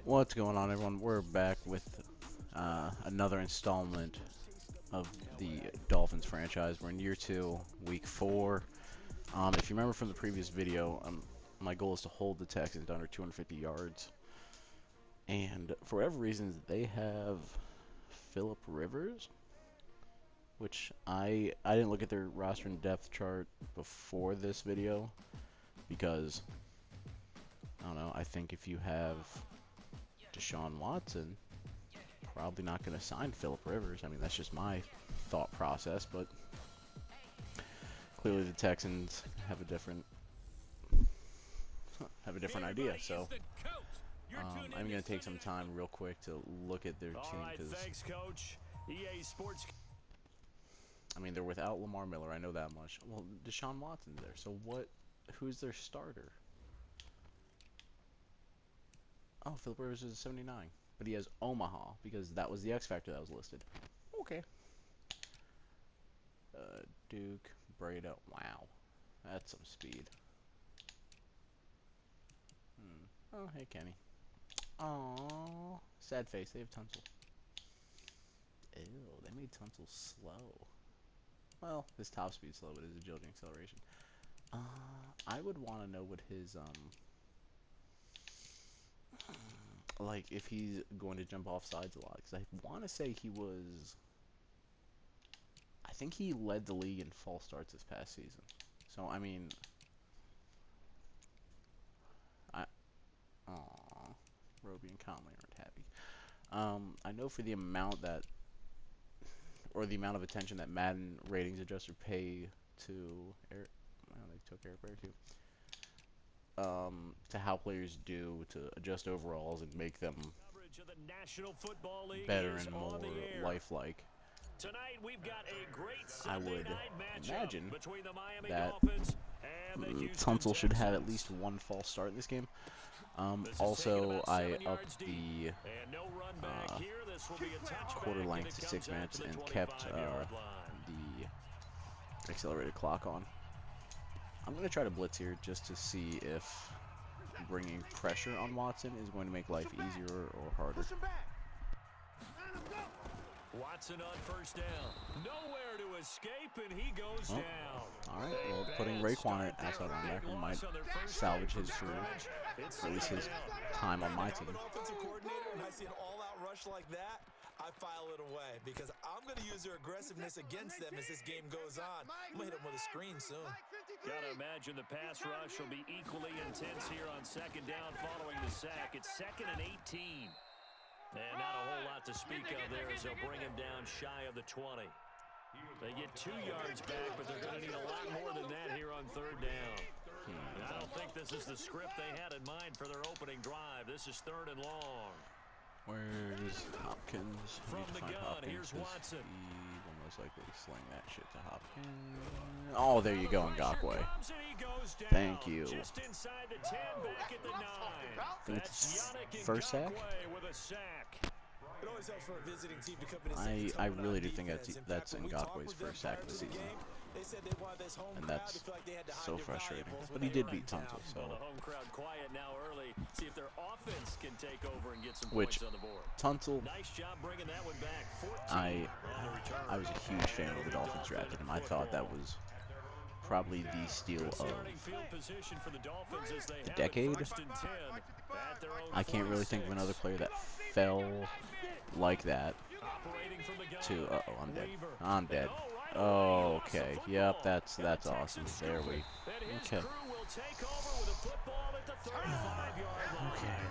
What's going on, everyone? We're back with another installment of the Dolphins franchise. We're in year 2, week 4. If you remember from the previous video, my goal is to hold the Texans to under 250 yards. And for whatever reasons, they have Phillip Rivers, which I didn't look at their roster and depth chart before this video because, I don't know, I think if you have Deshaun Watson, probably not going to sign Phillip Rivers. I mean, that's just my thought process, but clearly the Texans have a different idea. So I'm going to take some time real quick to look at their team because I mean, they're without Lamar Miller. I know that much. Well, Deshaun Watson's there. So who's their starter? Oh, Phillip Rivers is a 79. But he has Omaha because that was the X Factor that was listed. Okay. Duke, Breda. Wow. That's some speed. Oh, hey, Kenny. Aww. Sad face. They have Tunsil. Ew, they made Tunsil slow. Well, his top speed's slow, but his agility and acceleration. I would want to know what his, like, if he's going to jump off sides a lot. Because I want to say I think he led the league in false starts this past season. So, I mean, Roby and Conley aren't happy. I know for the amount that, or the amount of attention that Madden ratings adjuster pay to Eric, well, they took Eric Berry too, to how players do to adjust overalls and make them better and more lifelike. Tonight we've got a great I Sunday would night imagine between the Miami that Dolphins and the Houston Tunsil should have at Texans. least one false start in this game. This is Also, taken about I 7 upped yards deep. the And no run back here. This will be a touchback, quarter and length it to 6 comes out minutes to the and kept 25-yard line. the accelerated clock on. I'm going to try to blitz here just to see if bringing pressure on Watson is going to make life easier or harder. Watson on first down. Nowhere to escape, and he goes down. Alright, well, putting Raekwon at outside linebacker might salvage his career, or at least his time on my team. Offensive coordinator, and I see an all-out rush like that, I file it away because I'm going to use their aggressiveness against them as this game goes on. I'm going to hit them with a screen soon. Gotta imagine the pass rush will be equally intense here on second down following the sack. It's 2nd and 18. And not a whole lot to speak of there as they'll bring him down shy of the 20. They get 2 yards back, but they're going to need a lot more than that here on third down. And I don't think this is the script they had in mind for their opening drive. This is 3rd and long. Where's Hopkins? From the gun, Hopkins, here's Watson. He will most likely sling that shit to Hopkins. Oh, there you go, Ngakwe. Thank you. Just inside the 10, back at the 9. I think it's That's Yannick first sack. Ngakwe with a sack. It always helps for a visiting team to come in and I really do think that's Ngakwe's first sack of the season. They said they wanted this home And crowd that's to feel like they had to hide so their frustrating. valuables But when he they did were in beat town. Tunsil, so. Well, the home crowd quiet now early. See if their offense can take over and get some Which, points on the board. Tunsil, Nice job bringing that one back. 14 I on the return. was a huge fan of the Dolphins drafted him. I thought that was probably the steal of Starting field position for the Dolphins as they the have decade. it 1st and 10 at their own I can't really think of 46. another player that fell like that Operating from the gun. to, uh-oh, I'm dead. Weaver. I'm dead. Oh, right Oh, away, okay. lost the Yep, football. that's And the awesome. Texans There score. we. And his Okay. crew will take over with a football at the 35-yard line. Okay.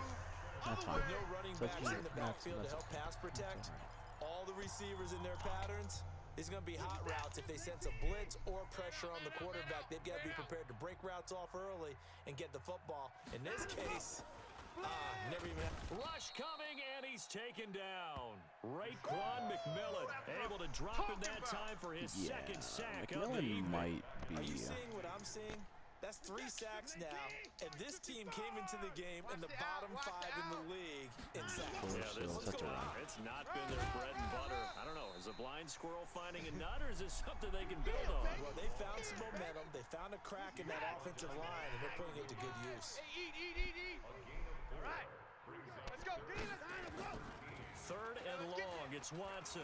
That's fine. With no running So backs in the backfield to that's- help pass protect, all the receivers in their patterns, it's going to be hot routes. If they sense a blitz or pressure on the quarterback, they've got to be prepared to break routes off early and get the football. In this case, never even Rush coming, and he's taken down. Raekwon McMillan able to drop in that time for his Yeah, second sack of the McMillan evening. might Are you be. seeing what I'm seeing? That's 3 sacks now, and this team came into the game in the bottom 5 in the league in sacks. Yeah, this Such a run. it's not been their bread and butter. I don't know. Is a blind squirrel finding a nut, or is this something they can build on? Well, they found some momentum. They found a crack in that offensive line, and they're putting it to good use. All right. Let's go. It's Watson.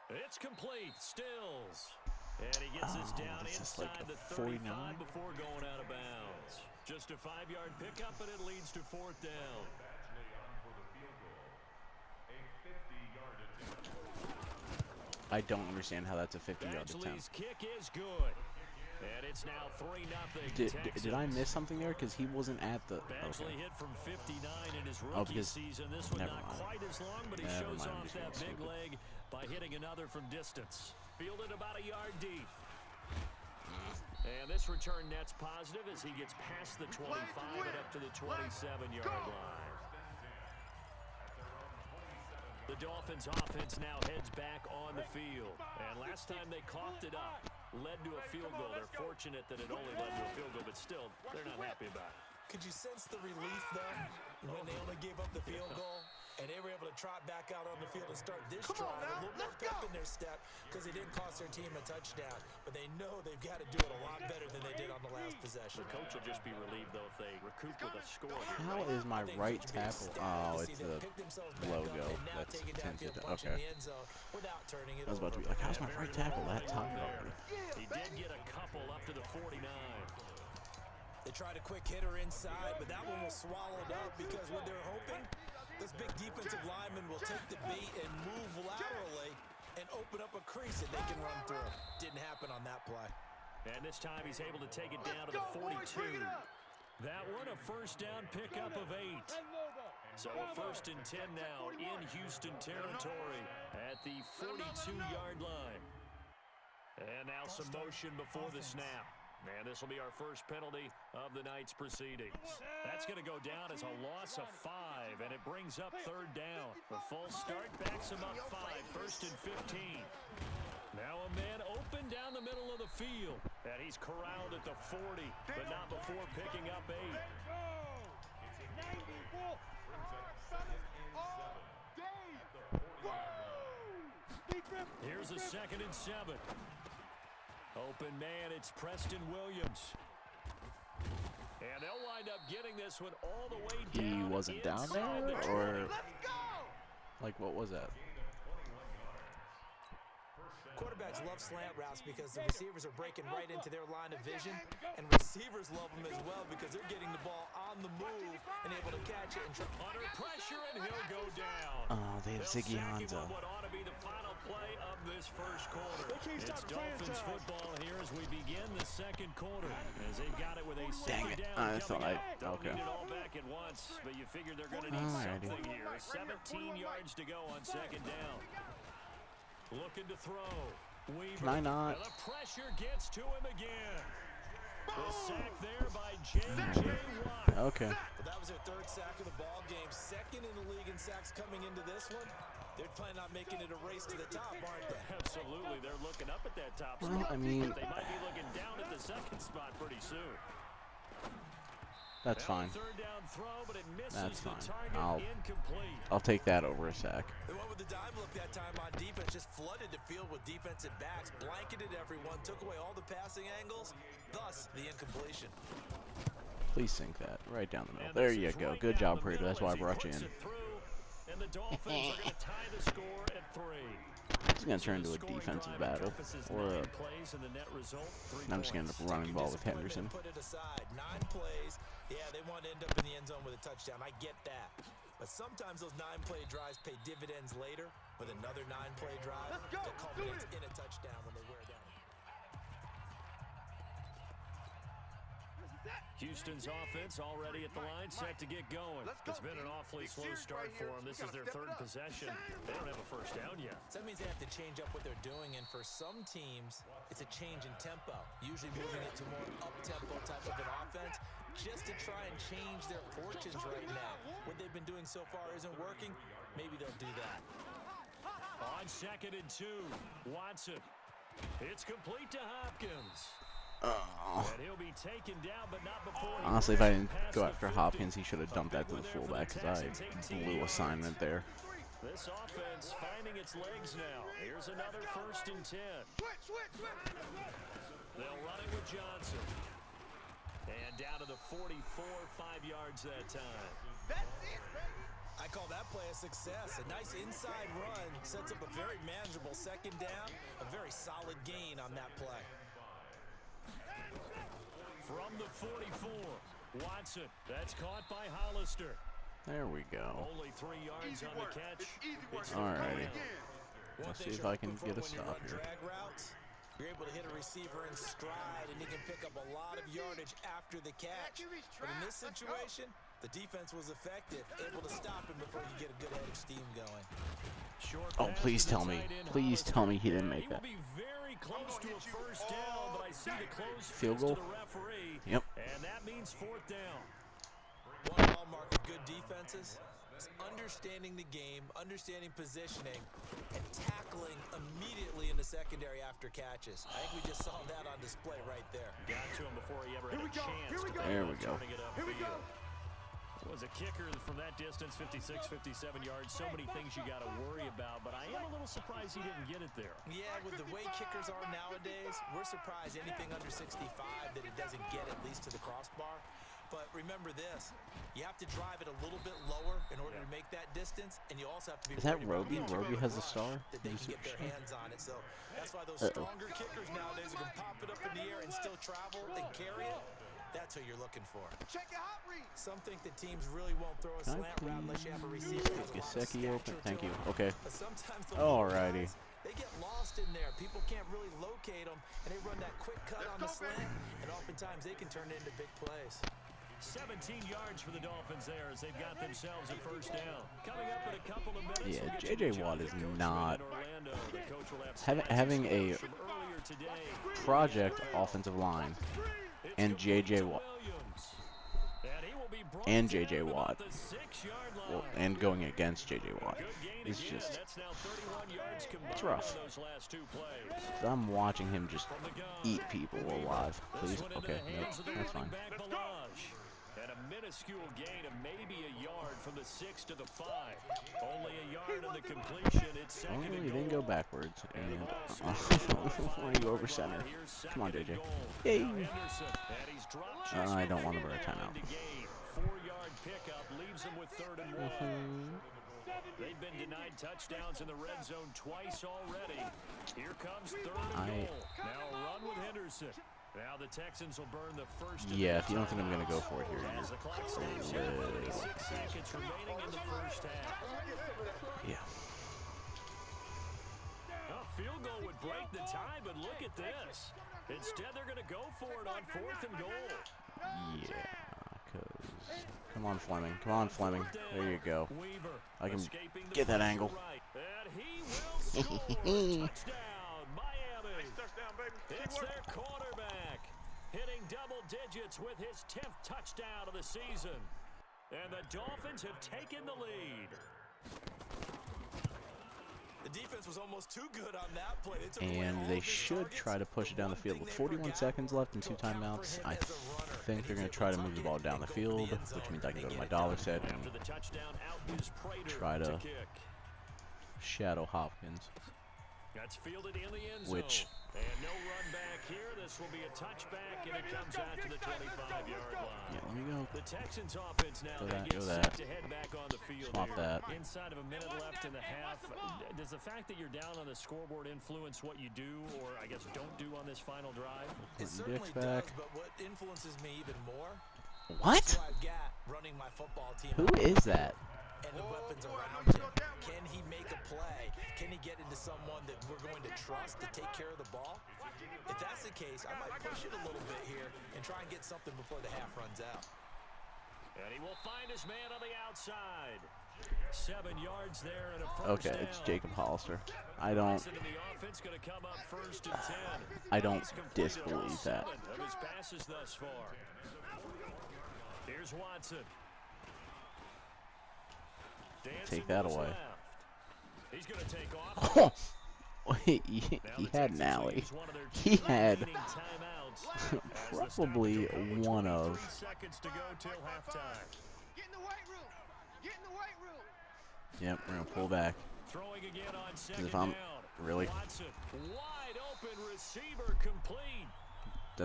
It's complete. Stills. And he gets this down inside like the 49? 35 before going out of bounds. Just a 5-yard pickup, and it leads to 4th down. I don't understand how that's a 50-yard attempt. Badgley's kick is good. And it's now 3-0. Did I miss something there? Because he wasn't at the... Badgley hit from 59 in his rookie season. This one not quite as long, but he shows off that big leg by hitting another from distance. Fielded about a yard deep. And this return net's positive as he gets past the 25 and up to the 27-yard line. The Dolphins offense now heads back on the field. And last time they coughed it up, led to a field goal. They're fortunate that it only led to a field goal, but still, they're not happy about it. Could you sense the relief, though, when they only gave up the field goal? And they were able to trot back out on the field and start this drive a little more pep in their step because they didn't cost their team a touchdown. But they know they've got to do it a lot better than they did on the last possession. The coach will just be relieved, though, if they recoup with a score. How is my right tackle? Oh, it's the logo that's tinted. Okay. I was about to be like, how's my right tackle that top already? He did get a couple up to the 49. They tried a quick hitter inside, but that one was swallowed up because what they're hoping, those big defensive linemen will take the bait and move laterally and open up a crease that they can run through. Didn't happen on that play. And this time he's able to take it down to the 42. That one a first down pickup of 8. So a 1st and 10 now in Houston territory at the 42-yard line. And now some motion before the snap. And this will be our first penalty of the night's proceedings. That's going to go down as a loss of 5, and it brings up 3rd down. The full start backs him up 5, 1st and 15. Now a man open down the middle of the field, and he's corralled at the 40, but not before picking up 8. Here's a 2nd and 7. Open man, it's Preston Williams. And they'll wind up getting this one all the way down. He wasn't down there, or like what was that? Quarterbacks love slant routes because the receivers are breaking right into their line of vision, and receivers love them as well because they're getting the ball on the move and able to catch it. And under pressure, and he'll go down. Oh, they have Ziggy Hanzo. What ought to be the final play of this first quarter. It's Dolphins football here as we begin the 2nd quarter. As they've got it with a second down. I thought Don't okay. need it all back at once, but you figure they're going to need something here. 17 yards to go on 2nd down. Looking to throw. Weaver. Can I not? The pressure gets to him again. The sack there by J.J. Watt. Okay. Well, that was their 3rd sack of the ball game. 2nd in the league in sacks coming into this one. They're planning on making it a race to the top, aren't they? Absolutely. They're looking up at that top Well, spot. I mean, They might be looking down at the 2nd spot pretty soon. that's fine. 3rd down throw, but it misses That's the fine. target. Incomplete. I'll take that over a sack. They went with the dime look that time on defense, just flooded the field with defensive backs, blanketed everyone, took away all the passing angles, thus the incompletion. Please sink that right down the middle. There you go. Good job, Prater. That's why I brought you in. And the Dolphins are going to tie the score at 3. It's going to turn into a defensive battle. Or a... I'm just going to end up running ball with Henderson. Put it aside. 9 plays. Yeah, they want to end up in the end zone with a touchdown. I get that. But sometimes those 9-play drives pay dividends later with another 9-play drive that culminates in a touchdown when they wear down. Houston's offense already at the line, set to get going. It's been an awfully slow start for them. This is their 3rd possession. They don't have a first down yet. So that means they have to change up what they're doing, and for some teams, it's a change in tempo, usually moving it to more up-tempo type of an offense, just to try and change their fortunes right now. What they've been doing so far isn't working. Maybe they'll do that. On 2nd and 2, Watson. It's complete to Hopkins. Oh. And he'll be taken down, but not before. Honestly, if I didn't go after Hopkins, he should have dumped that to the fullback because I blew assignment there. This offense finding its legs now. Here's another 1st and 10. They'll run it with Johnson. And down to the 44, 5 yards that time. I call that play a success. A nice inside run sets up a very manageable second down. A very solid gain on that play. From the 44, Watson. That's caught by Hollister. There we go. Only 3 yards on the catch. Alrighty. Let's see if I can get a stop here. Drag routes, you're able to hit a receiver in stride, and he can pick up a lot of yardage after the catch. But in this situation, the defense was effective, able to stop him before you get a good head of steam going. Oh, please tell me. Please tell me he didn't make that. He will be very close to a first down, but I see the close field goal. to the referee. Yep. And that means 4th down. One hallmark of good defenses is understanding the game, understanding positioning, and tackling immediately in the secondary after catches. I think we just saw that on display right there. Got to him before he ever had a chance. There we go. Here we go. Was a kicker from that distance, 56, 57 yards. So many things you got to worry about, but I am a little surprised he didn't get it there. Yeah, with the way kickers are nowadays, we're surprised anything under 65 that it doesn't get at least to the crossbar. But remember this, you have to drive it a little bit lower in order to make that distance, and you also have to be Is that Roby? Roby has a star? That they can get their hands on it. So that's why those stronger kickers nowadays are going to pop it up in the air and still travel and carry it. That's who you're looking for. Some think that teams really won't throw a slant route unless you have a receiver. Gesicki open. Thank you. Okay. But sometimes Alrighty. they get lost in there. People can't really locate them, and they run that quick cut on the slant, and oftentimes they can turn it into big plays. 17 yards for the Dolphins there as they've got themselves a first down. Coming up in a couple of minutes. Yeah, J.J. Watt is not having a project offensive line and J.J. Watt and J.J. Watt, well, and going against J.J. Watt is just, it's rough. I'm watching him just eat people alive. Please, okay, nope, that's fine. And a minuscule gain of maybe a yard from the 6 to the 5. Only a yard on the completion. It's second and goal. You didn't go backwards. And why are you over center? Come on, JJ. Yay! I don't want to burn a timeout. 4-yard pickup leaves them with 3rd and 1. They've been denied touchdowns in the red zone twice already. Here comes 3rd and goal. Now a run with Henderson. Now the Texans will burn the first. Yeah, if you don't think I'm going to go for it here, as the clock stands here, 46 seconds remaining in the first half. Yeah. A field goal would break the tie, but look at this. Instead, they're going to go for it on 4th and goal. Yeah, because... Come on, Fleming. Come on, Fleming. There you go. I can get that angle. And he will score. Touchdown, Miami. It's their quarterback, hitting double digits with his 10th touchdown of the season. And the Dolphins have taken the lead. The defense was almost too good on that play. And they should try to push it down the field. With 41 seconds left and 2 timeouts, I think they're going to try to move the ball down the field, which means I can go to my dollar set and try to shadow Hopkins. That's fielded in the end zone. Which, and no run back here. This will be a touchback, and it comes out to the 25-yard line. yeah, let me go. The Texans offense now Go that. to head back on the field. Swap that. Inside of a minute left in the half. Does the fact that you're down on the scoreboard influence what you do, or I guess don't do on this final drive? It certainly does, but what influences me even more? What? Who I've got running my football team. Who is that? And the weapons around him. Can he make a play? Can he get into someone that we're going to trust to take care of the ball? If that's the case, I might push it a little bit here and try and get something before the half runs out. And he will find his man on the outside. 7 yards there and a first Okay, down. it's Jacob Hollister. I don't disbelieve that. Of his passes thus far. Here's Watson. Take that away. He's going to take off. Oh, he had an alley. He had probably one of. 3 seconds to go till halftime. Get in the weight room. Get in the weight room. Yep, we're gonna pull back. Throwing again on second If I'm down. really Watson, wide open receiver complete.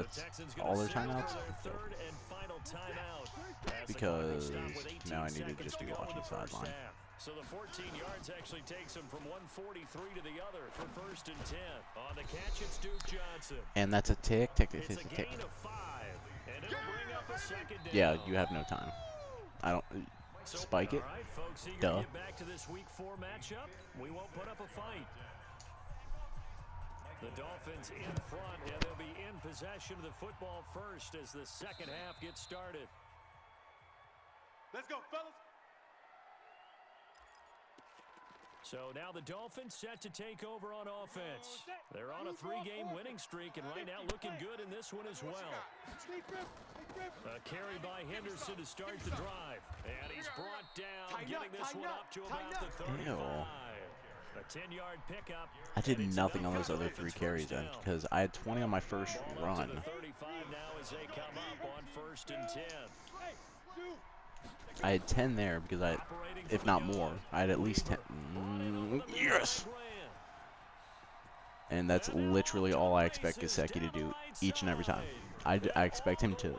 that's Texans gonna all their signal timeouts. for their third and final timeout. As the Because clock will stop with 18 now I need to seconds just be to go in watching the the first sideline. half. So the 14 yards actually takes him from 143 to the other for 1st and 10. On the catch, it's Duke Johnson. And that's a tick, tick, tick, It's tick, a tick. gain of 5, and it'll bring up a 2nd down. Yeah, you have no time. I don't spike it. All right, folks, eager Duh. to get back to this Week 4 matchup. We won't put up a fight. The Dolphins in front, and they'll be in possession of the football first as the second half gets started. Let's go, fellas. So now the Dolphins set to take over on offense. They're on a 3-game winning streak, and right now looking good in this one as well. A carry by Henderson to start the drive. And he's brought down, getting this one up to about the 35. A 10-yard pickup. I did nothing on those other 3 carries then because I had 20 on my first run. 35 now as they come up on 1st and 10. I had 10 there because I, if not more, I had at least 10. Yes! And that's literally all I expect Gesicki to do each and every time. I expect him to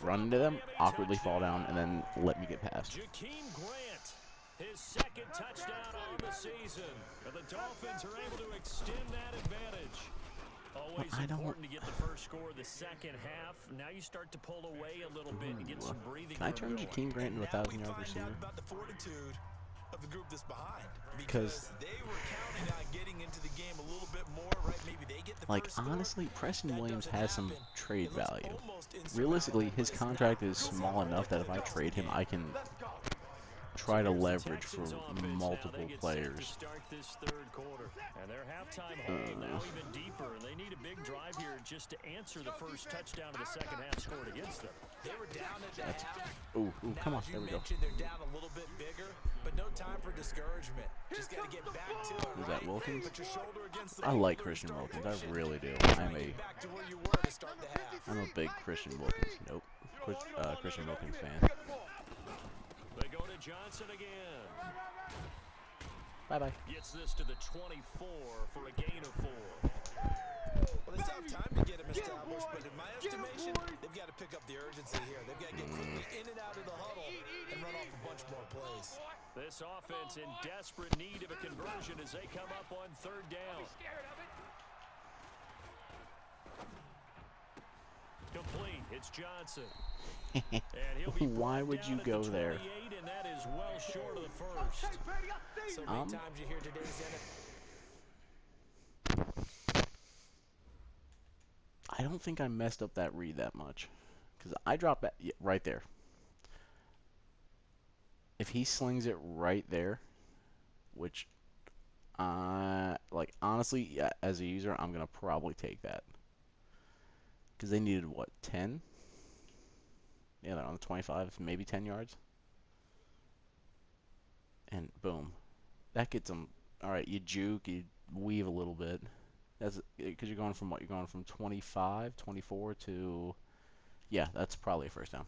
run into them, awkwardly fall down, and then let me get past. Jakeem Grant, his 2nd touchdown on the season. And the Dolphins are able to extend that advantage. Always important to get the first score of the second half. Now you start to pull away a little bit and get some breathing. Can I turn Jakeem Grant into a 1,000-yard receiver? About the fortitude of the group that's behind, because they were counting on getting into the game a little bit more, right? Maybe they get the like first score. honestly, Preston Williams has some trade It looks value. almost insurmountable, Realistically, his but it's contract not. is small enough that if I trade him, I can try to leverage for multiple players. Start this third quarter. And their halftime hole now even deeper. And they need a big drive here just to answer the first touchdown of the second half scored against them. They were down at the half. Ooh, come on, As you there we go. mentioned, they're down a little bit bigger, but no time for discouragement. Just got to get back to it. Is that Wilkins? Put your shoulder against the I wall like and Christian start Wilkins. I pushing. really do. Try to get back to where you were to start the half. I'm a big Christian Wilkins. Nope. Christian Wilkins fan. They go to Johnson again. Bye-bye. Gets this to the 24 for a gain of 4. Well, they still have time to get him established, but in my estimation, they've got to pick up the urgency here. They've got to get quickly in and out of the huddle and run off a bunch more plays. This offense in desperate need of a conversion as they come up on 3rd down. Complete. It's Johnson. And he'll be Why would you go there? And that is well short of the first. So many times you hear today's I don't think I messed up that read that much. Because I dropped that right there. If he slings it right there, which, like, honestly, yeah, as a user, I'm going to probably take that. Because they needed, what, 10? Yeah, they're on the 25, maybe 10 yards. And boom. That gets them. All right, you juke, you weave a little bit. That's because you're going from what? You're going from 25, 24 to... Yeah, that's probably a first down.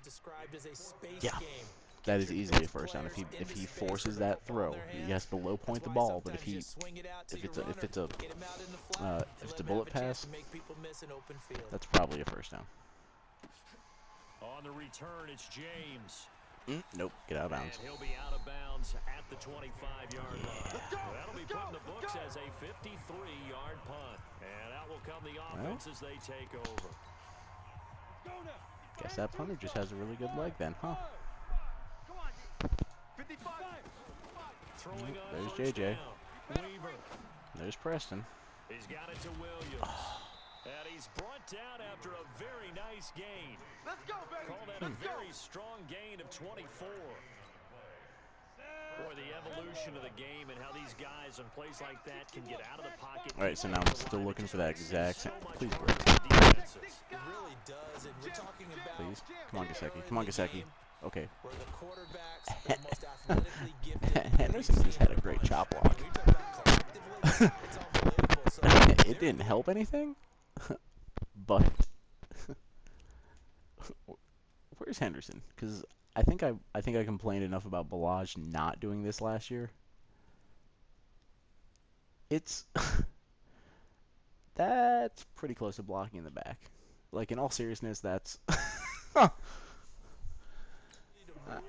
described as a space Yeah. game. That is easily a first down if he forces that throw. He has to low point the ball, but if it's a bullet pass, that's probably a first down. On the return, it's James. Nope, get out of bounds. And he'll be out of bounds at the 25-yard line. That'll be put in the books as a 53-yard punt. And out will come the offense as they take over. Guess that punter just has a really good leg then, huh? There's JJ. Weaver. There's Preston. He's got it to Williams. And he's brought down after a very nice gain. Let's go, baby. Call that a very strong gain of 24. Boy, the evolution of the game and how these guys in plays like that can get out of the pocket. All right, so now I'm still looking for that exact same. Please work. It really does, and we're talking about Please. Come on, Gesicki. Come on, Gesicki. Okay. where the quarterbacks are the most athletically gifted. Henderson just had a great chop block. We talk about collectively, it's unbelievable. So It didn't help anything, but where's Henderson? Because I think I complained enough about Balaj not doing this last year. It's that's pretty close to blocking in the back. Like, in all seriousness, that's...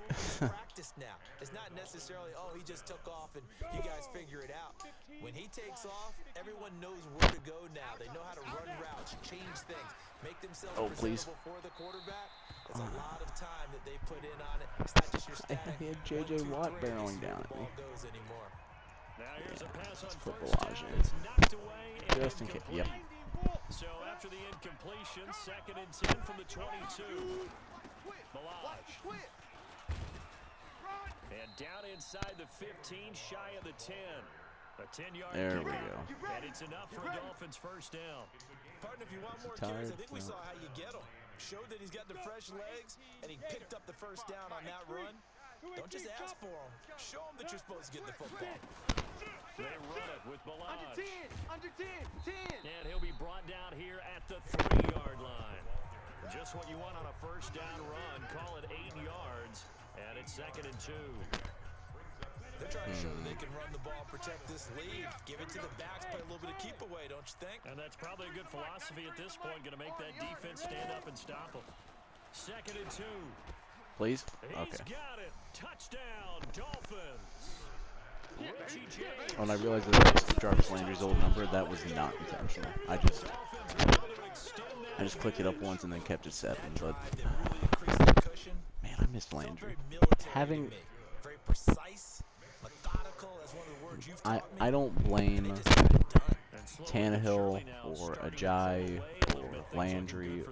It's practice now. It's not necessarily, oh, he just took off and you guys figure it out. When he takes off, everyone knows where to go now. They know how to run routes, change things, make themselves presentable for the quarterback. It's a lot of time that they put in on it. It's not just your static. I had J.J. Watt barreling down at me. Goes anymore. Now here's a pass on Put first down. Balaj in. It's knocked away and Just in case. Yep. So after the incompletion, 2nd and 10 from the 22. Balaj. And down inside the 15, shy of the 10. A 10-yard There we kick. go. And it's enough for a Dolphins first down. Partner, if you want more Tired? carries, I think we No. saw how you get them. Showed that he's got the fresh legs, and he picked up the first down on that run. Don't just ask for him. Show him that you're supposed to get the football. They run it with Balaj. Under 10, 10. And he'll be brought down here at the 3-yard line. Just what you want on a first down run. Call it 8 yards. And it's 2nd and 2. They're trying to show that they can run the ball, protect this lead, give it to the backs, play a little bit of keep away, don't you think? And that's probably a good philosophy at this point. Going to make that defense stand up and stop them. 2nd and 2. Please? He's Okay. got it. Touchdown, Dolphins. Richie James. When I realized that was Jarvis Landry's old number, that was not intentional. I just clicked it up once and then kept it 7. But man, I missed Landry. Having very precise, methodical, that's one of the words you've taught me. I don't blame They just got it done. Tannehill or Ajayi or Landry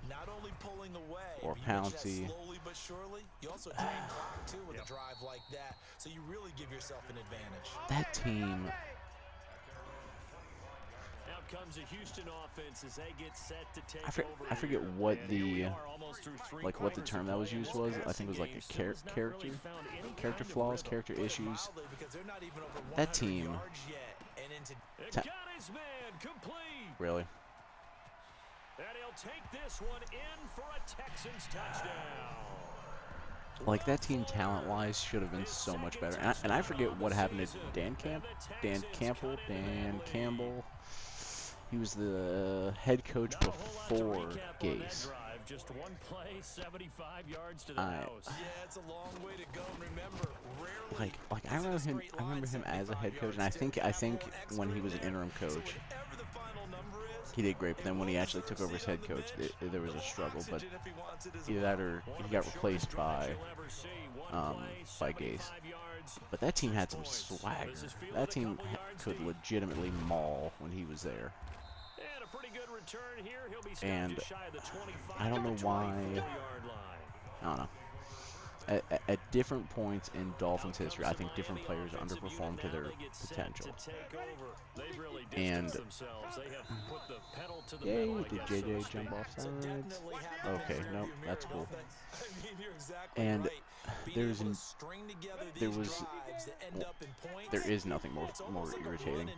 Not only pulling away, or but you mentioned that Pouncey. slowly but surely. You also drain clock too with a drive like that, so you really give yourself an advantage. that team. Out comes a Houston offense as they get set to take over. I forget what And here we the are, almost through 3 like what the quarters term of that was play, and used this was. I passing think it was like game a still has not character really found any character kind of flaws, rhythm. character issues. Because they're not even over That 100 team. yards yet, and into It Ta- got his man complete. Really? And he'll take this one in for a Texans touchdown. Like, that team talent-wise should have been so much better. And I forget what happened to Dan Campbell. He was the head coach Not a whole lot to before recap on that Gase. drive. Just one play, 75 yards to the I- house. yeah, it's a long way to go. And remember, rarely Like I remember him. I remember him as a head coach, and I think when he was an interim coach, whatever the final number is, he did great. But then when he actually took over as head coach, there was a struggle. But if he wants it as either that or he got replaced by by Gase. But that team had some swagger. That team could legitimately maul when he was there. And a pretty good return here. He'll be And just shy of the 25 I don't know to why. 24-yard line. I don't know. At different points in Dolphins history, I think different players underperform to their potential. And yay, did JJ jump off sides? Okay, nope, that's cool. And there is nothing more irritating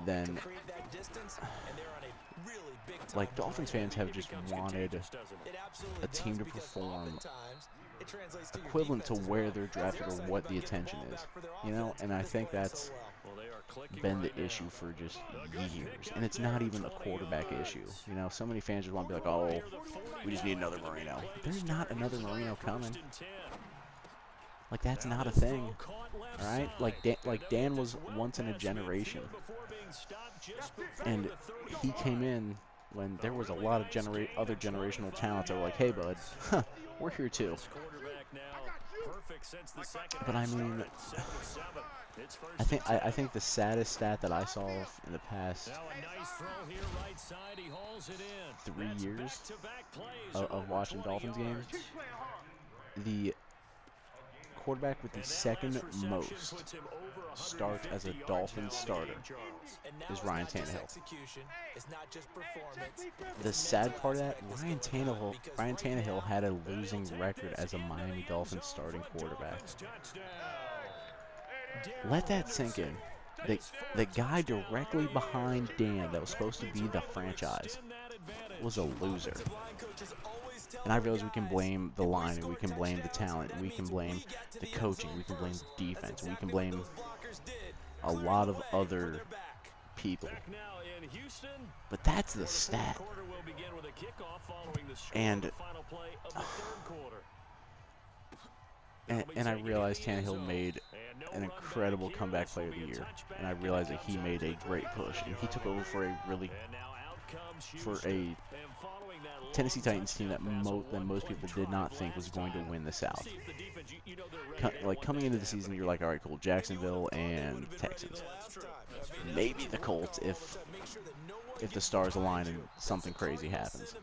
than like Dolphins fans have just wanted a team to perform equivalent to where they're drafted or what the attention is, you know, and I think that's been the issue for just years, and it's not even a quarterback issue, you know. So many fans just want to be like, oh, we just need another Marino. There's not another Marino coming. Like, that's not a thing, all right? Like Dan was once in a generation, and he came in when there was a lot of other generational talents that were like, hey, bud, we're here too. But I mean, I think the saddest stat that I saw in the past 3 years of watching Dolphins games, the quarterback with the second most starts as a Dolphins starter is Ryan Tannehill. The sad part of that, Ryan Tannehill had a losing record as a Miami Dolphins starting quarterback. Let that sink in. The guy directly behind Dan that was supposed to be the franchise was a loser. And I realize we can blame the line, and we can blame the talent, and we can blame the coaching, we can blame the defense, and we can blame a lot of other people. in Houston. But that's the stat. Quarter will begin with a kickoff following the score And of the final play of the third quarter. and I realized Tannehill made an incredible comeback player of the year, and I realized that he made a great push, and he took over for a Tennessee Titans team that most people did not think was going to win the South. Like, coming into the season, you're like, all right, cool, Jacksonville and Texans, maybe the Colts if the stars align and something crazy happens.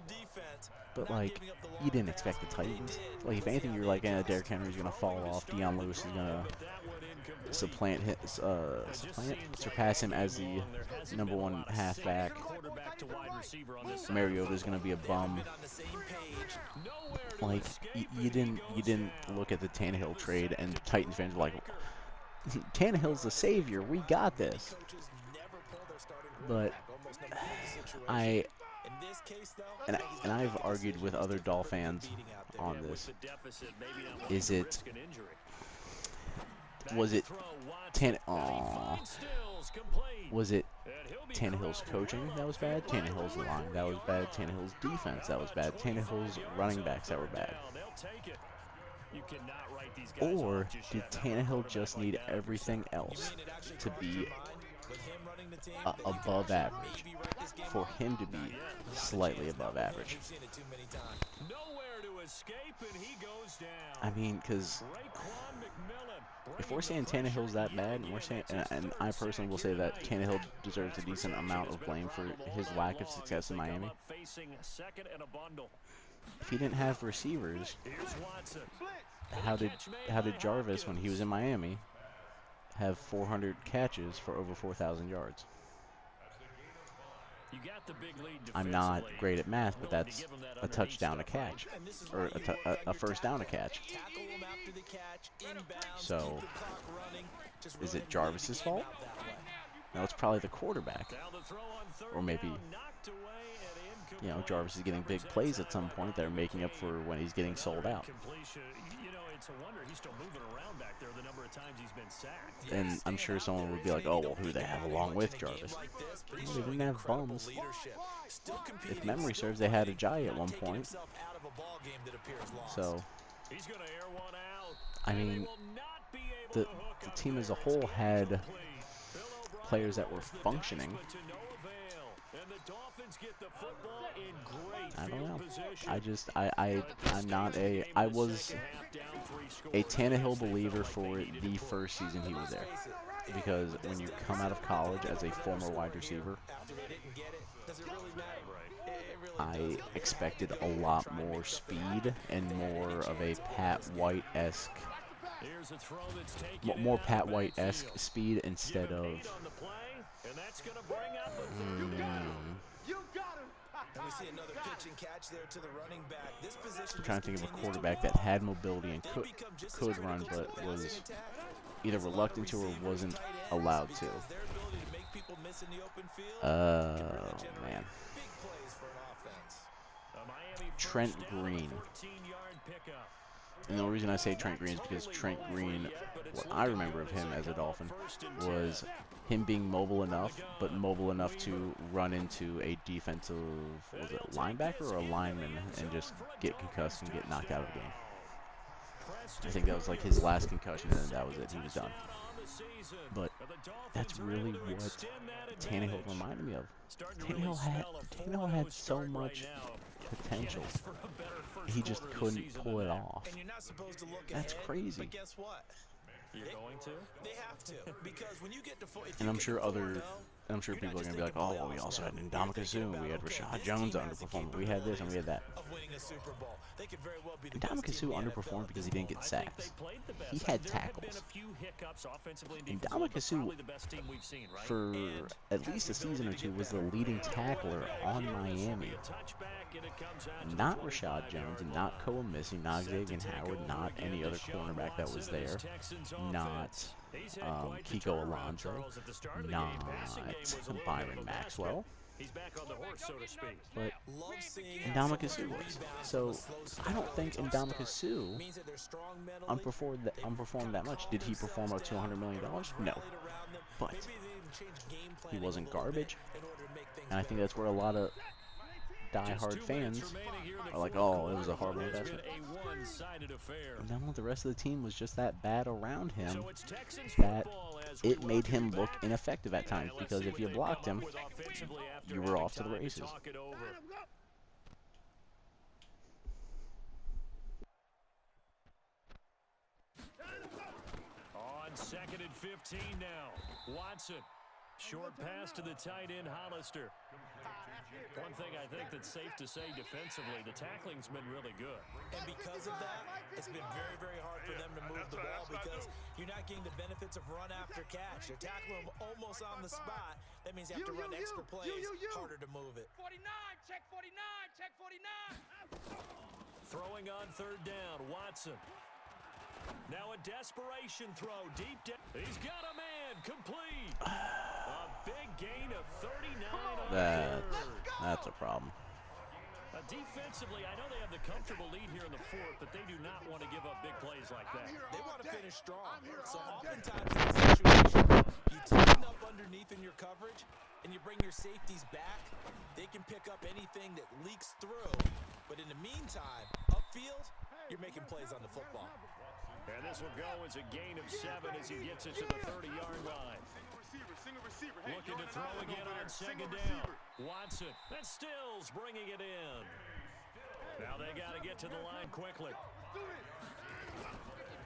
But, like, you didn't expect the Titans. Like, if anything, you're like, Derrick Henry's going to fall off. Deion Lewis is going to surpass him as the #1 halfback. Mariota's going to be a bum. Like, you didn't look at the Tannehill trade, and Titans fans were like, Tannehill's the savior. We got this. But I've argued with other Dolph fans on this. Was it Tannehill's coaching that was bad? Tannehill's line that was bad? Tannehill's defense that was bad? Tannehill's running backs that were bad? Or did Tannehill just need everything else to be above average for him to be slightly above average? I mean, because if we're saying Tannehill's that bad, and we're saying, and I personally will say that Tannehill deserves a decent amount of blame for his lack of success in Miami. If he didn't have receivers, how did Jarvis, when he was in Miami, have 400 catches for over 4,000 yards? I'm not great at math, but that's a touchdown a catch, or a first down a catch. So, is it Jarvis's fault? No, it's probably the quarterback. Or maybe, Jarvis is getting big plays at some point that are making up for when he's getting sold out. It's a wonder he's still moving around back there the number of times he's been sacked. And I'm sure someone would be like, oh, well, who they have along with Jarvis? They didn't have bums. If memory serves, they had Ajayi at one point. So, I mean, the team as a whole had players that were functioning. I don't know. I was a Tannehill believer for the first season he was there. Because when you come out of college as a former wide receiver, I expected a lot more speed and more of a Pat White-esque, speed instead of I'm trying to think of a quarterback that had mobility and could run, but was either reluctant to or wasn't allowed to. Man. Trent Green. And the reason I say Trent Green is because Trent Green, what I remember of him as a Dolphin, was him being mobile enough, but mobile enough to run into a defensive, was it a linebacker or a lineman, and just get concussed and get knocked out of the game. I think that was like his last concussion, and then that was it. He was done. But that's really what Tannehill reminded me of. Tannehill had so much potential. He just couldn't pull it off. That's crazy. But guess what? You're going to? They have to, because when you get to and I'm sure people are going to be like, oh, well, we also had Ndamukong Suh, we had Rashad Jones underperforming, we had this and we had that. Ndamukong Suh underperformed because he didn't get sacks. He had tackles. Ndamukong Suh, for at least a season or two, was the leading tackler on Miami. Not Rashad Jones, and not Koa Missy, not Xavier Howard, not any other cornerback that was there, not Kiko Alonso, not Byron Maxwell. He's back on the horse, so to speak. But Love seeing Ndamukong Suh was. So I don't think Ndamukong Suh unperformed that much. Did he perform at $200 million? No. But he wasn't garbage. And I think that's where a lot of die-hard fans are like, oh, it was a horrible investment. And then the rest of the team was just that bad around him that it made him look ineffective at times, because if you blocked him, you were off to the races. On 2nd and 15 now. Watson. Short pass to the tight end, Hollister. One thing I think that's safe to say defensively, the tackling's been really good. And because of that, it's been very, very hard for them to move the ball, because you're not getting the benefits of run after catch. They're tackling them almost on the spot. That means you have to run extra plays, harder to move it. 49, check 49, check 49. Throwing on 3rd down, Watson. Now a desperation throw deep down. He's got a man, complete. A big gain of 39 on That's a problem. Defensively, I know they have the comfortable lead here in the 4th, but they do not want to give up big plays like that. They want to finish strong. So oftentimes in this situation, you tighten up underneath in your coverage, and you bring your safeties back. They can pick up anything that leaks through. But in the meantime, upfield, you're making plays on the football. And this will go as a gain of 7 as he gets it to the 30-yard line. Looking to throw again on 2nd down. Watson, and Stills bringing it in. Now they got to get to the line quickly.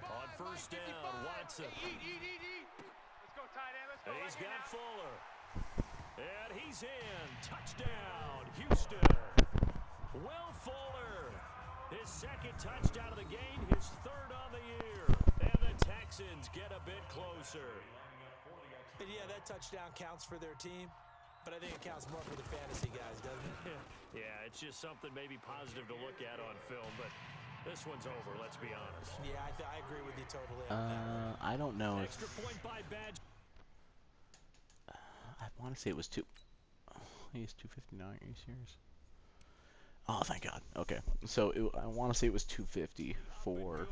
On 1st down, Watson. Let's go, tight end. Let's go. He's got Fuller. And he's in. Touchdown, Houston. Will Fuller. His 2nd touchdown of the game, his 3rd on the year. And the Texans get a bit closer. And yeah, that touchdown counts for their team, but I think it counts more for the fantasy guys, doesn't it? Yeah, it's just something maybe positive to look at on film, but this one's over, let's be honest. Yeah, I agree with you totally on that. I don't know if... Extra point by Badge. I want to say it was he's 259, are you serious? Oh, thank God. Okay, so I want to say it was 250 for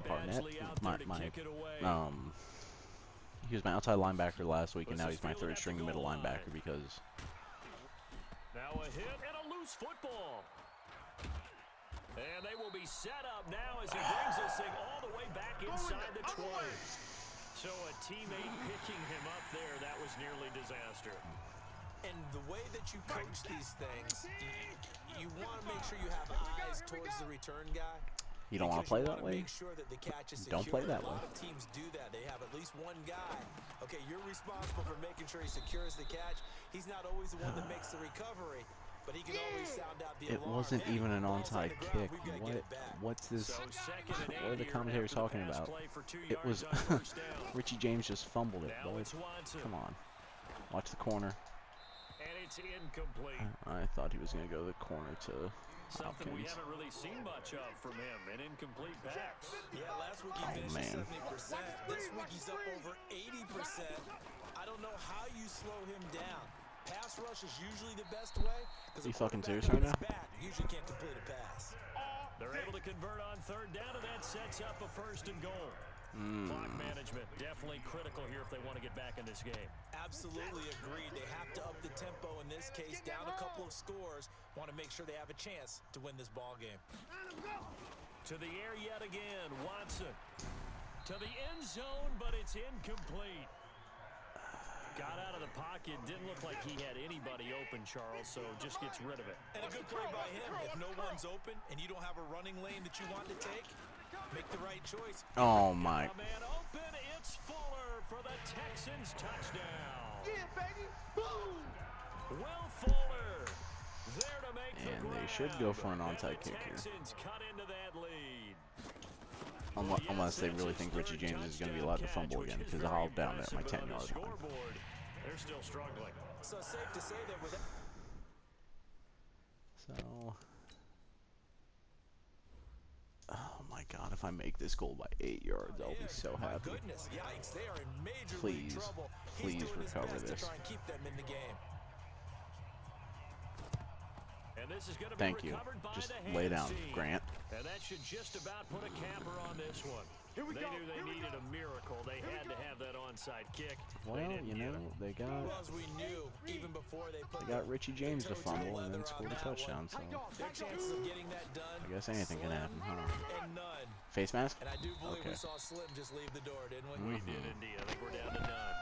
Barnett. He was my outside linebacker last week, and now he's my 3rd string middle linebacker because. Now a hit and a loose football. And they will be set up now as he brings this thing all the way back inside the 20. So a teammate picking him up there, that was nearly disaster. And the way that you coach these things, you want to make sure you have eyes towards the return guy. You don't want to play that way? Make sure that the catch is don't play that way. A lot of teams do that. They have at least one guy. Okay, you're responsible for making sure he secures the catch. He's not always the one that makes the recovery, but he can always sound out the alarm. It wasn't even an onside kick. What's this? What are the commentators talking about? It was Richie James just fumbled it. Come on. Watch the corner. And it's incomplete. I thought he was going to go to the corner to Something Hopkins. we haven't really seen much of from him, an incomplete pass. Yeah, last week he finished 70%. This week he's up over 80%. I don't know how you slow him down. Pass rush is usually the best way. Are you fucking serious right now? Usually can't complete a pass. They're able to convert on 3rd down, and that sets up a 1st and goal. Clock management, definitely critical here if they want to get back in this game. Absolutely agreed. They have to up the tempo in this case, down a couple of scores. Want to make sure they have a chance to win this ball game. To the air yet again, Watson. To the end zone, but it's incomplete. Got out of the pocket, didn't look like he had anybody open, Charles, so just gets rid of it. And a good play by him. If no one's open and you don't have a running lane that you want to take, make the right choice. Oh my. Man open, it's Fuller for the Texans touchdown. Yeah, baby. Boom. Will Fuller there to make the And they grab. should go for an onside kick here. Texans cut into that lead. Unless they really think Richie James is going to be allowed to fumble again, because I'll down there at my 10-yard line. They're still struggling. So safe to say that with So, oh my God, if I make this goal by 8 yards, I'll be so My happy. goodness, yikes, they are in major league Please, trouble. please He's doing his recover best this. to try and keep them in the game. And this is going to be Thank you. recovered by Just the lay hands down, team. Grant. And that should just about put a capper on this one. They knew they needed a miracle. They had to have that onside kick. Well, you know, they got Well, as we knew, even before they put Richie James to fumble and then scored a touchdown. So their chances of getting that done, I guess anything can happen, huh? and none. Face mask? And I do believe Okay. we saw Slim just leave the door, didn't we? We did indeed. I think we're down to none.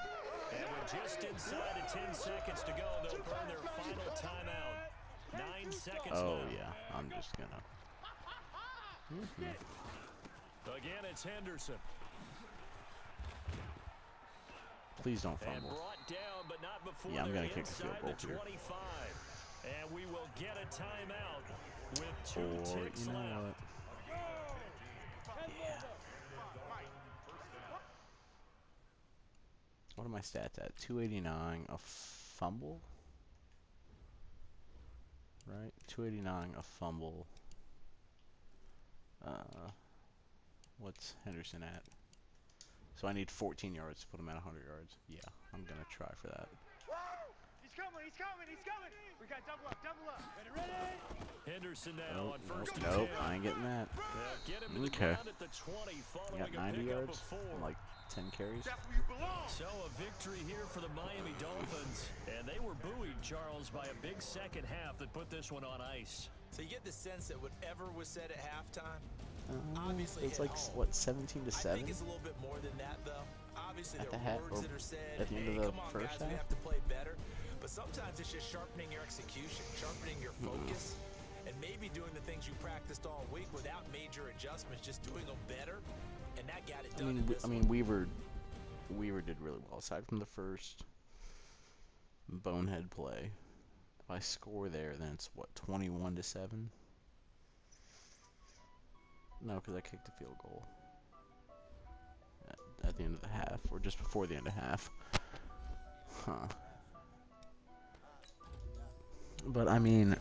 And we're just inside of 10 seconds to go. They'll burn their final timeout. 9 seconds Oh left. yeah, I'm just gonna. Again, it's Henderson. Please don't And fumble. brought down, but not before Yeah, I'm they're gonna kick a field inside goal the here. 25. And we will get a timeout with 2 Or ticks you know left. what? Yeah. What are my stats at? 289, a fumble. Right, 289, a fumble. What's Henderson at? So I need 14 yards to put him at 100 yards. Yeah, I'm gonna try for that. He's coming, he's coming, he's coming. We got double up, double up. Ready? Henderson now on first and Nope, 10. I ain't getting that. Get him to the Okay. ground at the 20 I following got a 90 pickup yards of 4. and like 10 carries. That's where you belong. So a victory here for the Miami Dolphins. And they were buoyed, Charles, by a big second half that put this one on ice. So you get the sense that whatever was said at halftime, obviously It's hit like home. what, 17 to I 7? think it's a little bit more than that, though. Obviously, At there the are half- words or that are said. at the end of Hey, the come on, first guys, we half? have to play better. But sometimes it's just sharpening your execution, sharpening your focus, and maybe doing the things you practiced all week without major adjustments, just doing them better, and that got it done. I mean, Weaver did really well aside from the first bonehead play. If I score there, then it's what, 21 to 7? No, because I kicked a field goal at the end of the half, or just before the end of half. Huh. But I mean,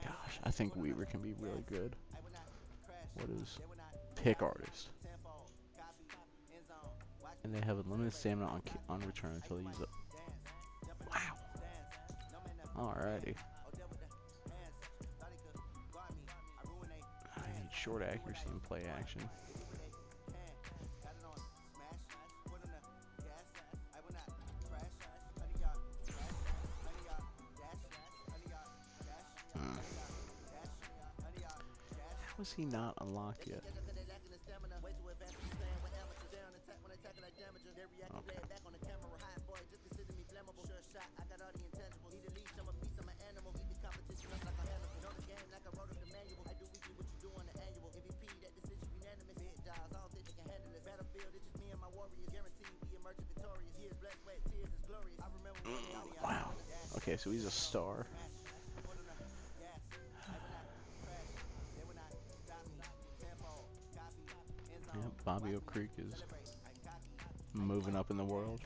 gosh, I think Weaver can be really good. What is pick artist? And they have a limited stamina on return until they use it. Wow. Alrighty. I need short accuracy and play action. How is he not unlocked yet? Okay. Wow. Okay, so he's a star. Yep, Bobby O'Creek is moving up in the world.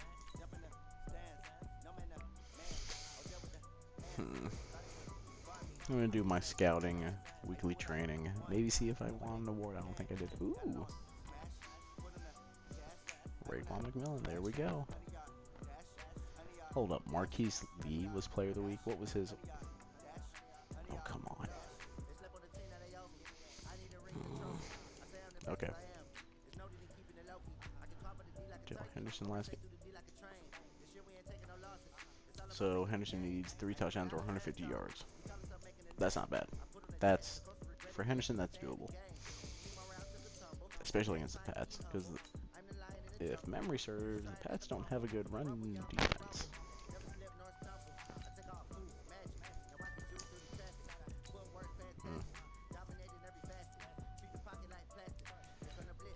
I'm gonna do my scouting weekly training. Maybe see if I won an award. I don't think I did. Ooh. Raekwon McMillan, there we go. Hold up, Marquise Lee was player of the week. What was his? Oh, come on. Okay. Joe Henderson last game. So Henderson needs 3 touchdowns or 150 yards. That's not bad. That's, for Henderson, that's doable. Especially against the Pats, because if memory serves, the Pats don't have a good run defense.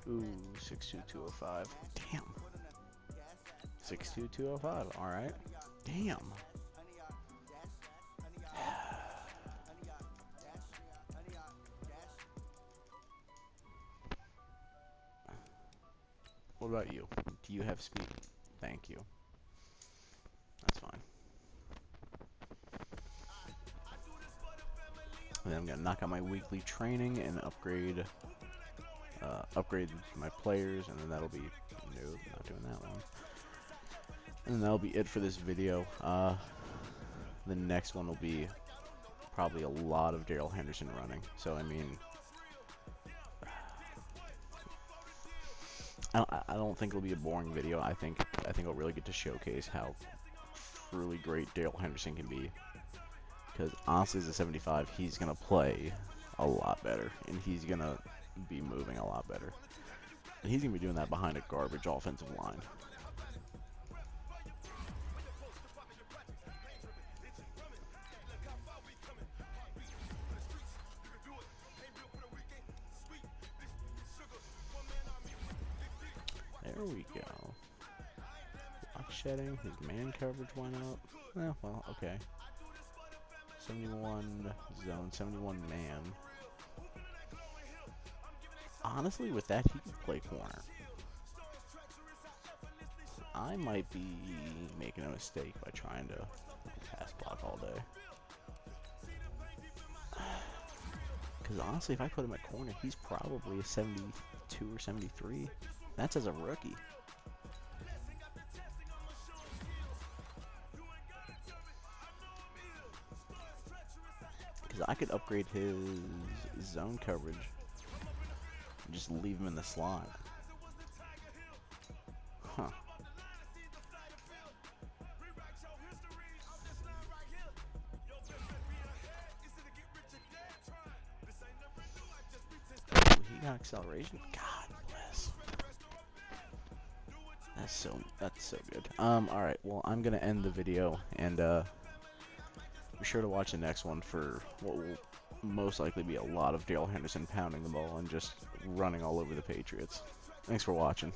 Ooh, 6'2", 205. Damn. 6'2", 205. All right. Damn. What about you? Do you have speed? Thank you. That's fine. And then I'm gonna knock out my weekly training and upgrade my players, and then that'll be no, not doing that one. And that'll be it for this video. The next one will be probably a lot of Daryl Henderson running. So I mean, I don't think it'll be a boring video. I think it'll really get to showcase how truly great Daryl Henderson can be. Because honestly, as a 75, he's gonna play a lot better, and he's gonna be moving a lot better, and he's gonna be doing that behind a garbage offensive line. There we go. Block shedding, his man coverage went up. Well, okay. 71 zone, 71 man. Honestly, with that, he could play corner. I might be making a mistake by trying to pass block all day. Because honestly, if I put him at corner, he's probably a 72 or 73. That's as a rookie. Because I could upgrade his zone coverage and just leave him in the slot. Huh. He got acceleration? God bless. That's so good. Alright, well, I'm gonna end the video, and be sure to watch the next one for what will most likely be a lot of Daryl Henderson pounding the ball and just running all over the Patriots. Thanks for watching.